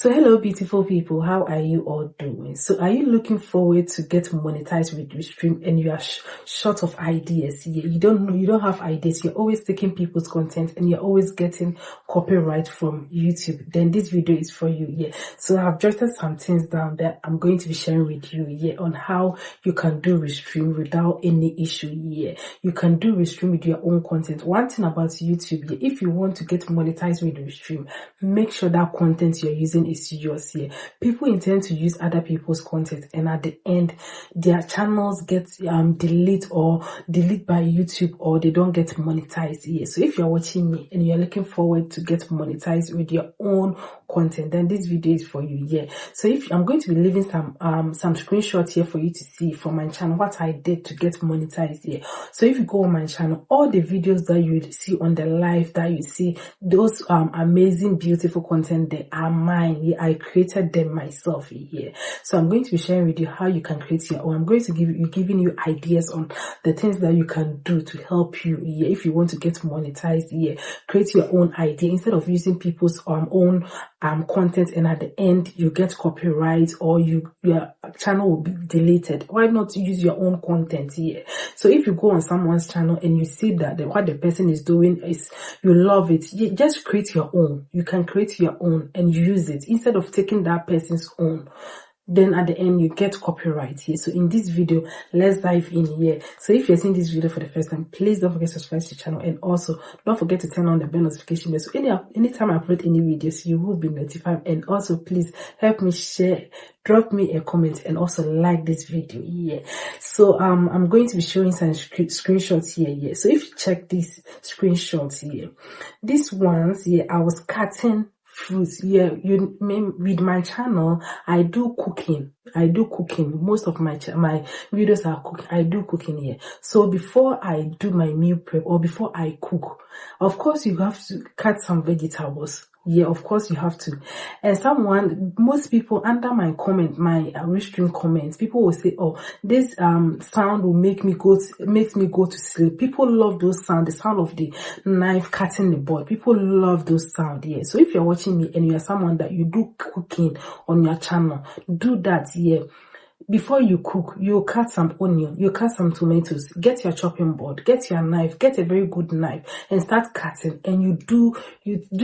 So hello beautiful people, how are you all doing? So are you looking forward to get monetized with Restream and you are short of ideas? Yeah, you don't have ideas, you're always taking people's content and you're always getting copyright from YouTube. Then this video is for you. Yeah, so I've jotted some things down that I'm going to be sharing with you on how you can do Restream without any issue. You can do Restream with your own content. One thing about YouTube, if you want to get monetized with Restream, make sure that content you're using is yours. People intend to use other people's content and at the end their channels get delete by YouTube, or they don't get monetized. So if you're watching me and you're looking forward to get monetized with your own content, then this video is for you. So if I'm going to be leaving some screenshots here for you to see from my channel what I did to get monetized. So if you go on my channel, all the videos that you see on the live that you see, those amazing beautiful content, they are mine. I created them myself. So I'm going to be sharing with you how you can create your own. I'm going to giving you ideas on the things that you can do to help you if you want to get monetized. Create your own idea instead of using people's own content and at the end you get copyright or your channel will be deleted. Why not use your own content? So if you go on someone's channel and you see that what the person is doing is you love it, just create your own. You can create your own and use it instead of taking that person's own. Then at the end you get copyright. So in this video, let's dive in here. So if you're seeing this video for the first time, please don't forget to subscribe to the channel and also don't forget to turn on the bell notification bell, so anytime I upload any videos you will be notified. And also please help me share, drop me a comment and also like this video. So I'm going to be showing some screenshots here. So if you check these screenshots here, these ones I was cutting fruits. You with my channel I do cooking. Most of my videos are cooking. I do cooking here. So before I do my meal prep or before I cook, of course you have to cut some vegetables. Of course you have to. And most people under my comment, my Restream comments, people will say, oh, this sound will makes me go to sleep. People love those sound, the sound of the knife cutting the board. People love those sound. So if you're watching me and you are someone that you do cooking on your channel, do that. Before you cook, you cut some onion, you cut some tomatoes, get your chopping board, get your knife, get a very good knife and start cutting. And you do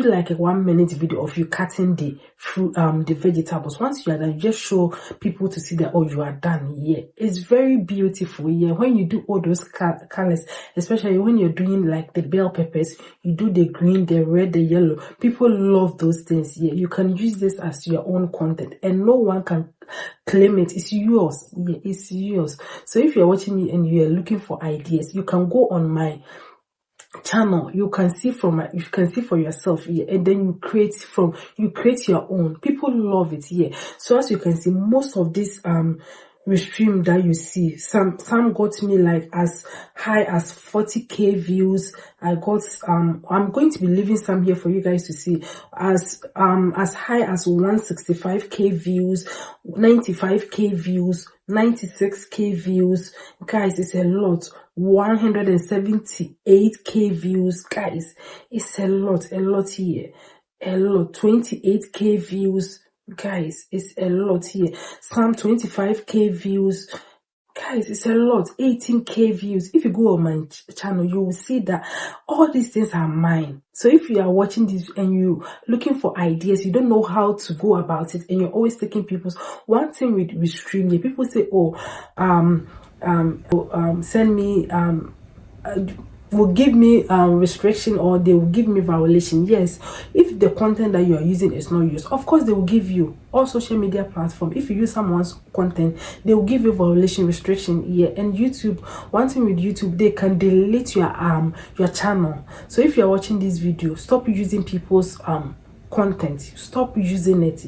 like a 1 minute video of you cutting the fruit, the vegetables. Once you are done, you just show people to see that, oh, you are done. It's very beautiful. When you do all those colors, especially when you're doing like the bell peppers, you do the green, the red, the yellow. People love those things. You can use this as your own content and no one can claim it. It's yours. It's yours. So if you're watching me and you are looking for ideas, you can go on my channel. You can see for yourself. And then you create your own. People love it. So as you can see, most of this Restream that you see, some got me like as high as 40k views. I got I'm going to be leaving some here for you guys to see, as high as 165k views, 95k views, 96k views. Guys, it's a lot. 178k views. Guys, it's a lot here. A lot. 28k views. Guys, it's a lot here. Some 25k views. Guys, it's a lot. 18k views. If you go on my channel, you will see that all these things are mine. So if you are watching this and you looking for ideas, you don't know how to go about it, and you're always taking people's. One thing with Restream, people say, oh, send me will give me restriction, or they will give me violation. Yes, if the content that you are using is not used, of course they will give you. All social media platform, if you use someone's content, they will give you violation, restriction. And YouTube, one thing with YouTube, they can delete your channel. So if you are watching this video, stop using people's content. Stop using it.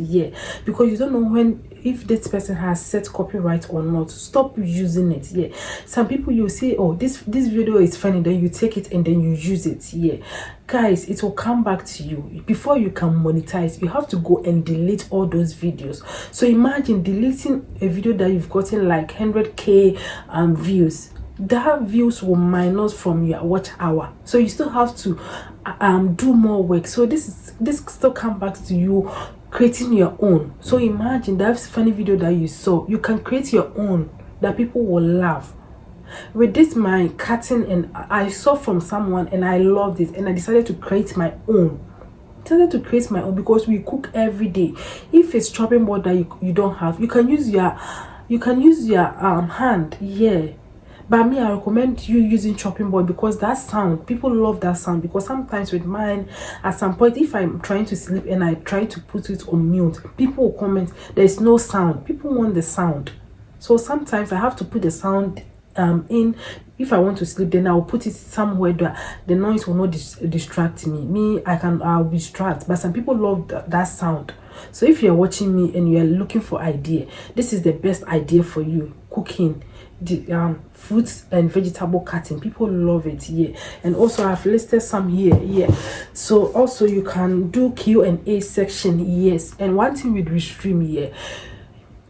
Because you don't know if this person has set copyright or not. Stop using it. Some people, you say, oh, this video is funny, then you take it and then you use it. Guys, it will come back to you. Before you can monetize, you have to go and delete all those videos. So imagine deleting a video that you've gotten like 100k views. That views will minus from your watch hour, so you still have to do more work. So this still come back to you creating your own. So imagine that funny video that you saw, you can create your own that people will love. With this my cutting, and I saw from someone and I loved it, and I decided to create my own. Because we cook every day. If it's chopping board that you don't have, you can use your hand. Yeah, but me, I recommend you using chopping board, because that sound, people love that sound. Because sometimes with mine, at some point, if I'm trying to sleep and I try to put it on mute, people will comment there's no sound. People want the sound, so sometimes I have to put the sound in. If I want to sleep, then I'll put it somewhere that the noise will not distract me. I'll be distracted. But some people love that sound. So if you're watching me and you're looking for idea, this is the best idea for you. Cooking, the fruits and vegetable cutting, people love it. Yeah, and also I've listed some here. Yeah, so also you can do Q&A section. Yes, and one thing with Restream, yeah,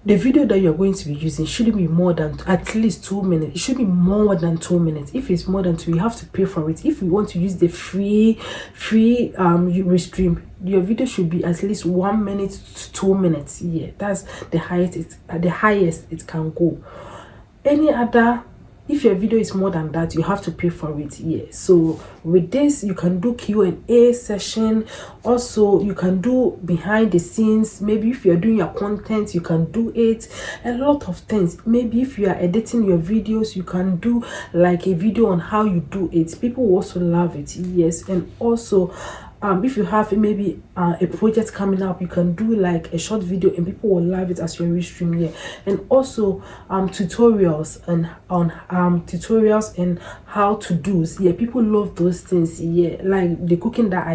the video that you're going to be using shouldn't be more than at least 2 minutes. It should be more than 2 minutes. If it's more than 2, you have to pay for it. If you want to use the free Restream, your video should be at least 1 minute to 2 minutes. Yeah, that's the highest it can go. Any other, if your video is more than that, you have to pay for it. Yeah, so with this you can do Q&A session. Also you can do behind the scenes. Maybe if you're doing your content, you can do it. A lot of things. Maybe if you are editing your videos, you can do like a video on how you do it. People will also love it. Yes, and also if you have maybe a project coming up, you can do like a short video and people will love it as your Restream. Yeah, and also tutorials and on tutorials and how to do. Yeah, people love those things. Yeah, like the cooking that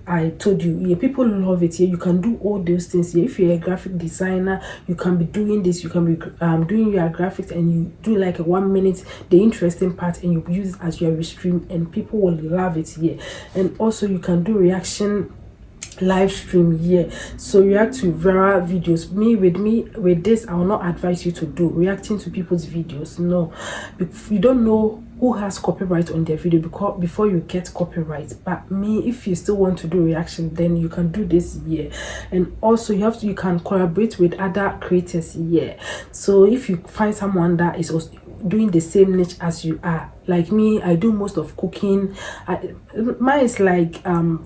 I told you. Yeah, people love it. Yeah, you can do all those things. Yeah, if you're a graphic designer, you can be doing this. You can be doing your graphics, and you do like a 1 minute, the interesting part, and you use it as your Restream, and people will love it. Yeah, and also you can do reaction live stream. Yeah, so react to viral videos. With this, I will not advise you to do reacting to people's videos. No, you don't know who has copyright on their video before you get copyright. But me, if you still want to do reaction, then you can do this. Yeah, and also you can collaborate with other creators. Yeah, so if you find someone that is also doing the same niche as you are, like me, I do most of cooking. Mine is like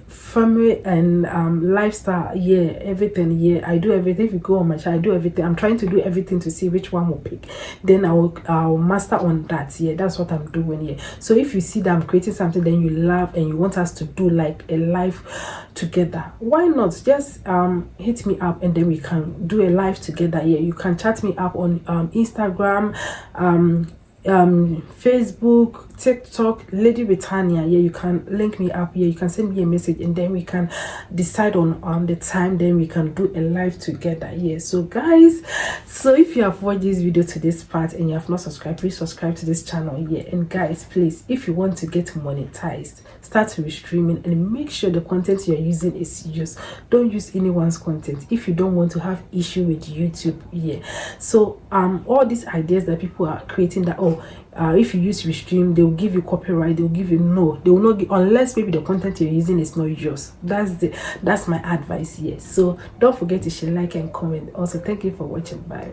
family and lifestyle. Yeah, everything. Yeah, I do everything. If you go on my channel, I do everything. I'm trying to do everything to see which one will pick, then I'll master on that. Yeah, that's what I'm doing. Yeah, so if you see that I'm creating something then you love and you want us to do like a live together, why not just hit me up and then we can do a live together. Yeah, you can chat me up on Instagram, Facebook, TikTok, Lady Britannia. Yeah, you can link me up. Yeah, you can send me a message and then we can decide on the time, then we can do a live together. Yeah, so guys, so if you have watched this video to this part and you have not subscribed, please subscribe to this channel. Yeah, and guys, please, if you want to get monetized, start Restreaming and make sure the content you're using is yours. Don't use anyone's content if you don't want to have issue with YouTube. Yeah, so all these ideas that people are creating, that if you use Restream, they will give you copyright, they will give you, no, they will not give, unless maybe the content you're using is not yours. That's my advice. Yes, so don't forget to share, like, and comment. Also, thank you for watching. Bye.